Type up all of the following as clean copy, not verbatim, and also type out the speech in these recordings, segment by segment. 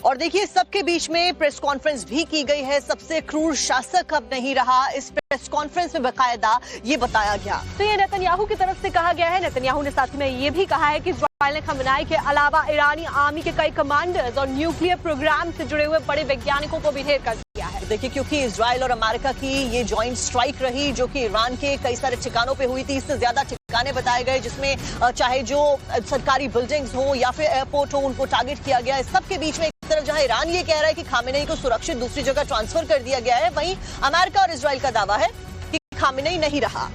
और देखिए, सबके बीच में प्रेस कॉन्फ्रेंस भी की गई है। सबसे क्रूर शासक अब नहीं रहा। इस प्रेस कॉन्फ्रेंस में बाकायदा ये बताया गया। तो ये नेतन्याहू की तरफ से कहा गया है। नेतन्याहू ने साथ में ये भी कहा है कि इजराइल ने खमेनी के अलावा ईरानी आर्मी के कई कमांडर्स और न्यूक्लियर प्रोग्राम से जुड़े हुए बड़े वैज्ञानिकों को भी ढेर कर दिया है। देखिए, क्योंकि इजराइल और अमेरिका की ये जॉइंट स्ट्राइक रही, जो कि ईरान के कई सारे ठिकानों पे हुई थी। इससे ज्यादा ठिकाने बताए गए, जिसमें चाहे जो सरकारी बिल्डिंग्स हो या फिर एयरपोर्ट हो, उनको टारगेट किया गया। इस सबके बीच में एक तरफ जहां ईरान ये कह रहा है कि खामेनेई को सुरक्षित दूसरी जगह ट्रांसफर कर दिया गया है, वहीं अमेरिका और इजराइल का दावा है कि खामेनेई नहीं रहा।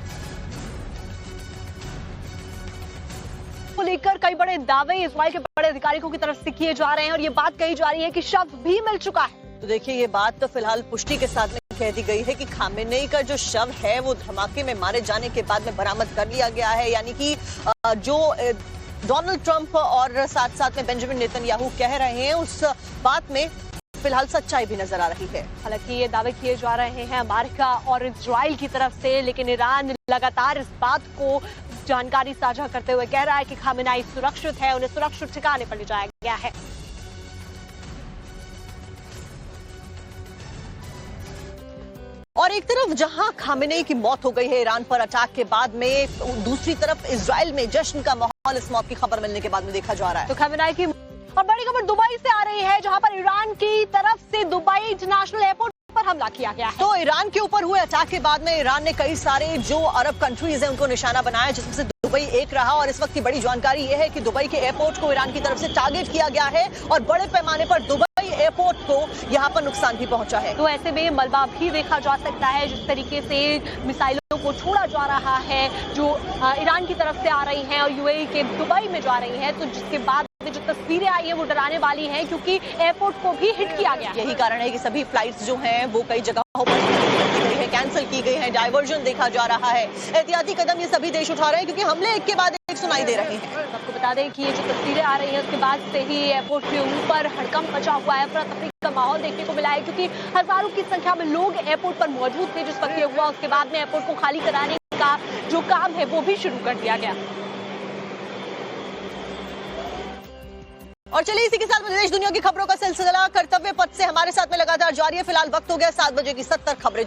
को लेकर कई बड़े दावे इजराइल के बड़े अधिकारियों की तरफ से किए जा रहे हैं और ये बात कही जा रही है कि शव भी मिल चुका है। तो देखिए, ये बात तो फिलहाल पुष्टि के साथ में कह दी गई है कि खामेनेई का जो शव है वो धमाके में मारे जाने के बाद में बरामद कर लिया गया है। यानी कि जो डोनाल्ड ट्रंप और साथ साथ में बेंजामिन नेतन्याहू कह रहे हैं, उस बात में फिलहाल सच्चाई भी नजर आ रही है। हालांकि ये दावे किए जा रहे हैं अमेरिका और इजराइल की तरफ से, लेकिन ईरान लगातार इस बात को जानकारी साझा करते हुए कह रहा है कि खामेनेई सुरक्षित है, उन्हें सुरक्षित ठिकाने पर ले जाया गया है। और एक तरफ जहां खामेनेई की मौत हो गई है ईरान पर अटैक के बाद में, दूसरी तरफ इजराइल में जश्न का माहौल इस मौत की खबर मिलने के बाद में देखा जा रहा है। तो खामेनेई की और बड़ी खबर दुबई से आ रही है, जहां पर ईरान की तरफ से दुबई इंटरनेशनल एयरपोर्ट पर हमला किया गया है। तो ईरान के ऊपर हुए अटैक के बाद में ईरान ने कई सारे जो अरब कंट्रीज हैं उनको निशाना बनाया, जिसमें से दुबई एक रहा। और इस वक्त की बड़ी जानकारी यह है कि दुबई के एयरपोर्ट को ईरान की तरफ से टारगेट किया गया है और बड़े पैमाने पर दुबई एयरपोर्ट को यहाँ पर नुकसान भी पहुंचा है। तो ऐसे में मलबा भी देखा जा सकता है, जिस तरीके से मिसाइलों को छोड़ा जा रहा है जो ईरान की तरफ से आ रही हैं और यूएई के दुबई में जा रही हैं। तो जिसके बाद जो तस्वीरें आई है वो डराने वाली हैं, क्योंकि एयरपोर्ट को भी हिट किया गया। यही कारण है कि सभी फ्लाइट्स जो हैं वो कई जगहों पर कैंसिल की गई है, डाइवर्जन देखा जा रहा है। एहतियाती कदम ये सभी देश उठा रहे हैं, क्योंकि हमले एक के बाद एक सुनाई दे रहे हैं। आपको बता दें कि ये जो तस्वीरें आ रही हैं उसके बाद से ही एयरपोर्ट के ऊपर हड़कंप मचा हुआ है, अफरा तफरी का माहौल देखने को मिला है, क्योंकि हजारों की संख्या में लोग एयरपोर्ट पर मौजूद थे जिस वक्त ये हुआ। उसके बाद में एयरपोर्ट को खाली कराने का जो काम है वो भी शुरू कर दिया गया। और चलिए, इसी के साथ देश दुनिया की खबरों का सिलसिला कर्तव्य पथ से हमारे साथ में लगातार जारी है। फिलहाल वक्त हो गया 7 बजे की 70 खबरें।